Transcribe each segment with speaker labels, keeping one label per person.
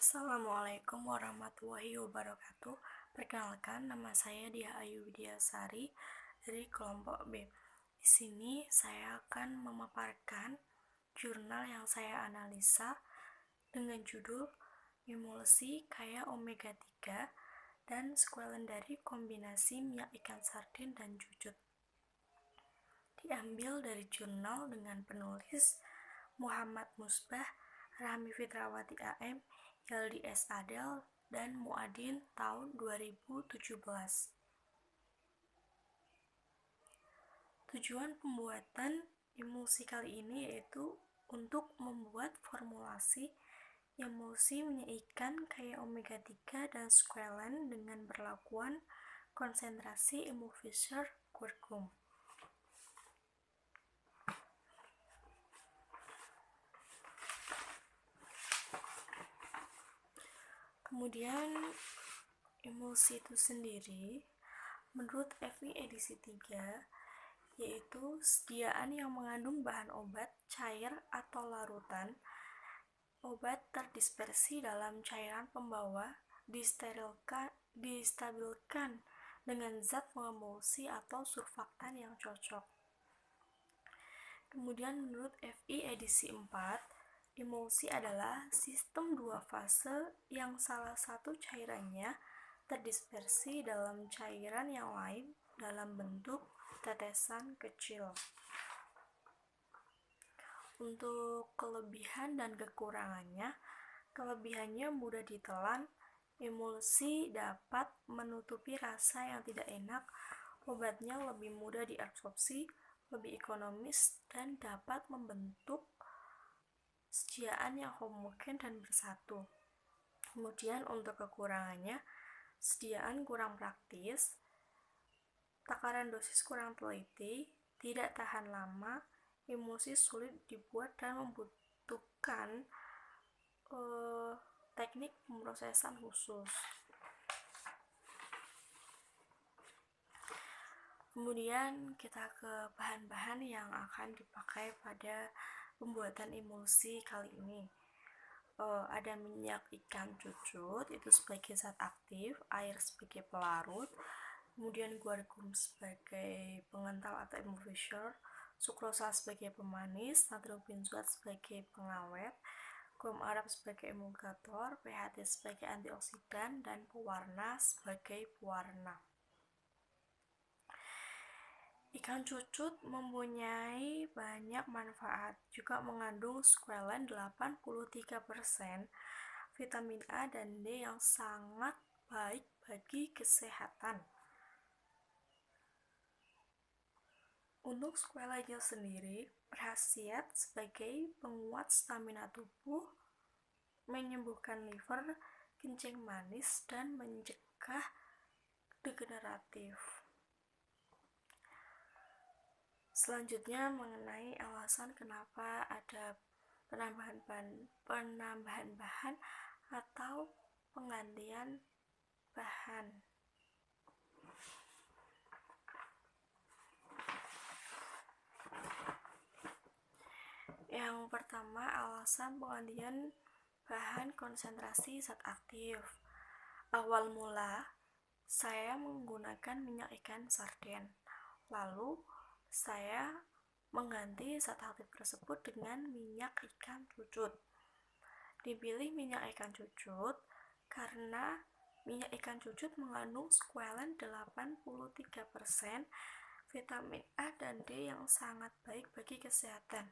Speaker 1: Assalamualaikum warahmatullahi wabarakatuh. Perkenalkan, nama saya Dia Ayu Widiasari dari kelompok B. Di sini saya akan memaparkan jurnal yang saya analisa dengan judul Emulsi Kaya Omega 3 dan Squalene dari Kombinasi Minyak Ikan Sardin dan Cucut. Diambil dari jurnal dengan penulis Muhammad Musbah, Rahmi Fitrawati AM, Yaldi S. Adel, dan Muadin tahun 2017. Tujuan pembuatan emulsi kali ini yaitu untuk membuat formulasi emulsi minyak ikan kaya omega 3 dan squalene dengan perlakuan konsentrasi Emu-Fisher-Quercum. Kemudian emulsi itu sendiri menurut FI edisi 3 yaitu sediaan yang mengandung bahan obat cair atau larutan. Obat terdispersi dalam cairan pembawa distabilkan dengan zat pengemulsi atau surfaktan yang cocok. Kemudian menurut FI edisi 4, emulsi adalah sistem dua fase yang salah satu cairannya terdispersi dalam cairan yang lain dalam bentuk tetesan kecil. Untuk kelebihan dan kekurangannya, kelebihannya mudah ditelan, emulsi dapat menutupi rasa yang tidak enak, obatnya lebih mudah diabsorpsi, lebih ekonomis, dan dapat membentuk sediaan yang homogen dan bersatu. Kemudian untuk kekurangannya, sediaan kurang praktis, takaran dosis kurang teliti, tidak tahan lama, emulsi sulit dibuat dan membutuhkan teknik pemrosesan khusus. Kemudian kita ke bahan-bahan yang akan dipakai pada pembuatan emulsi kali ini. Ada minyak ikan cucut itu sebagai zat aktif, air sebagai pelarut, kemudian guargum sebagai pengental atau emulsifier, sukrosa sebagai pemanis, natrium benzoat sebagai pengawet, gum arab sebagai emulgator, PHT sebagai antioksidan, dan pewarna sebagai pewarna. Ikan cucut mempunyai banyak manfaat, juga mengandung squalene 83%, vitamin A dan D yang sangat baik bagi kesehatan. Untuk squalene sendiri berkhasiat sebagai penguat stamina tubuh, menyembuhkan liver, kencing manis, dan mencegah degeneratif. Selanjutnya mengenai alasan kenapa ada penambahan bahan atau penggantian bahan. Yang pertama, alasan penggantian bahan konsentrasi zat aktif. Awal mula saya menggunakan minyak ikan sarden, lalu saya mengganti zat aktif tersebut dengan minyak ikan cucut. Dipilih minyak ikan cucut karena minyak ikan cucut mengandung squalene 83%, vitamin A dan D yang sangat baik bagi kesehatan.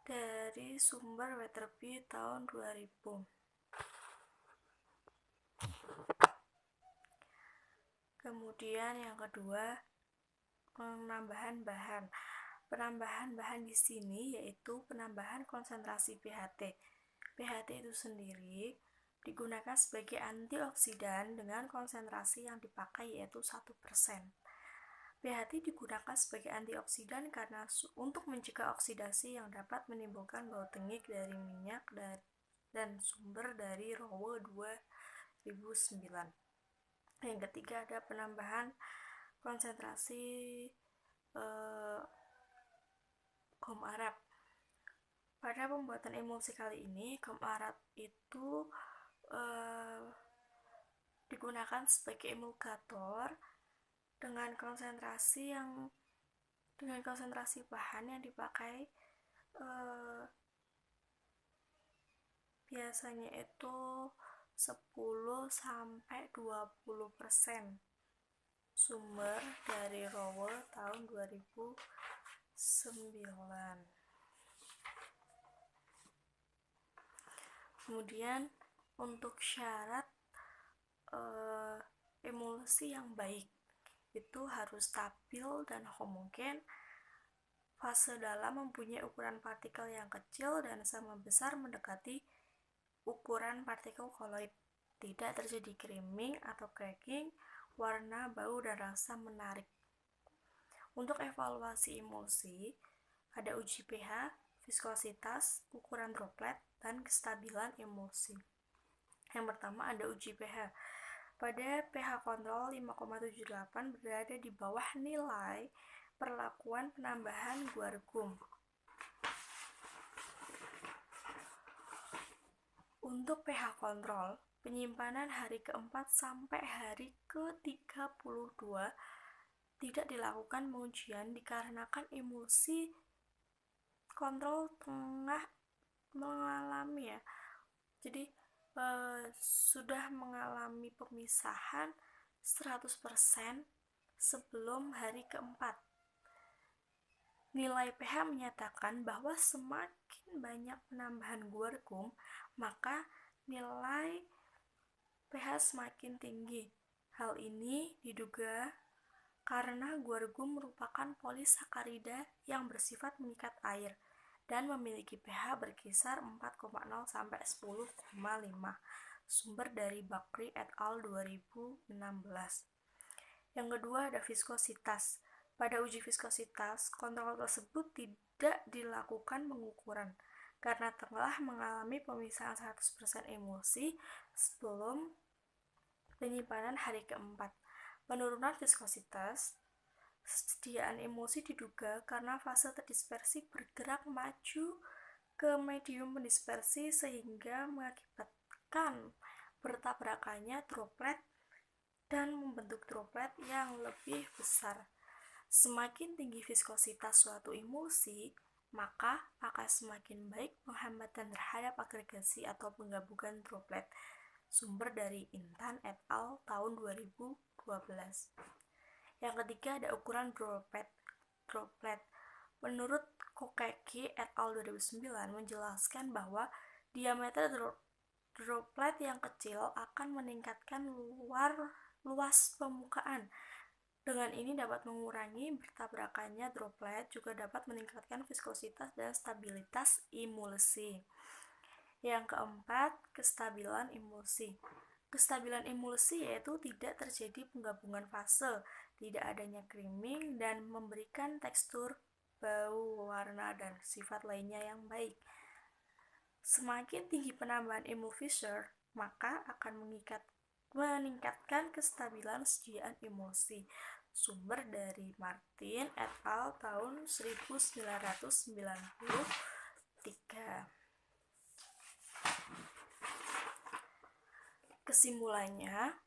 Speaker 1: Dari sumber Wetherbee tahun 2000. Kemudian yang kedua, penambahan bahan. Penambahan bahan di sini yaitu penambahan konsentrasi PHT. PHT itu sendiri digunakan sebagai antioksidan dengan konsentrasi yang dipakai yaitu 1%. PHT digunakan sebagai antioksidan karena untuk mencegah oksidasi yang dapat menimbulkan bau tengik dari minyak dan sumber dari Rowe 2009. Yang ketiga ada penambahan konsentrasi gum arab. Pada pembuatan emulsi kali ini, kemarat itu digunakan sebagai emulgator dengan konsentrasi bahan yang dipakai biasanya itu 10-20%. Sumber dari Rowell tahun 2009. Kemudian untuk syarat emulsi yang baik itu harus stabil dan homogen. Fase dalam mempunyai ukuran partikel yang kecil dan sama besar mendekati ukuran partikel koloid. Tidak terjadi creaming atau cracking, warna, bau, dan rasa menarik. Untuk evaluasi emulsi, ada uji pH, viskositas, ukuran droplet, dan kestabilan emulsi. Yang pertama ada uji pH. Pada pH kontrol 5,78 berada di bawah nilai perlakuan penambahan guar gum. Untuk pH kontrol, penyimpanan hari keempat sampai hari ke-32 tidak dilakukan pengujian dikarenakan emulsi kontrol tengah mengalami sudah mengalami pemisahan 100% sebelum hari keempat. Nilai pH menyatakan bahwa semakin banyak penambahan guar gum, maka nilai pH semakin tinggi. Hal ini diduga karena guar gum merupakan polisakarida yang bersifat mengikat air dan memiliki pH berkisar 4,0 sampai 10,5. Sumber dari Bakri et al. 2016. Yang kedua ada viskositas. Pada uji viskositas, kontrol tersebut tidak dilakukan pengukuran karena telah mengalami pemisahan 100% emulsi sebelum penyimpanan hari keempat. Penurunan viskositas kesediaan emulsi diduga karena fase terdispersi bergerak maju ke medium pendispersi sehingga mengakibatkan bertabrakannya droplet dan membentuk droplet yang lebih besar. Semakin tinggi viskositas suatu emulsi, maka akan semakin baik penghambatan terhadap agregasi atau penggabungan droplet. Sumber dari Intan et al. Tahun 2012. Yang ketiga ada ukuran droplet. Menurut Kokeki et al. 2009 menjelaskan bahwa diameter droplet yang kecil akan meningkatkan luas permukaan. Dengan ini dapat mengurangi bertabrakannya droplet, juga dapat meningkatkan viskositas dan stabilitas emulsi. Yang keempat, kestabilan emulsi. Kestabilan emulsi yaitu tidak terjadi penggabungan fase, tidak adanya creaming, dan memberikan tekstur, bau, warna, dan sifat lainnya yang baik. Semakin tinggi penambahan emulfisher, maka akan meningkatkan kestabilan sediaan emulsi. Sumber dari Martin et al. Tahun 1993. Kesimpulannya,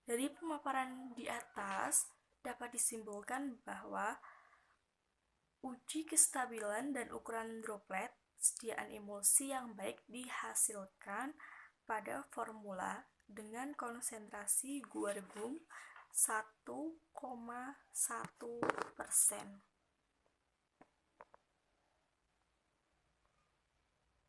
Speaker 1: dari pemaparan di atas dapat disimpulkan bahwa uji kestabilan dan ukuran droplet sediaan emulsi yang baik dihasilkan pada formula dengan konsentrasi guar gum 1,1%.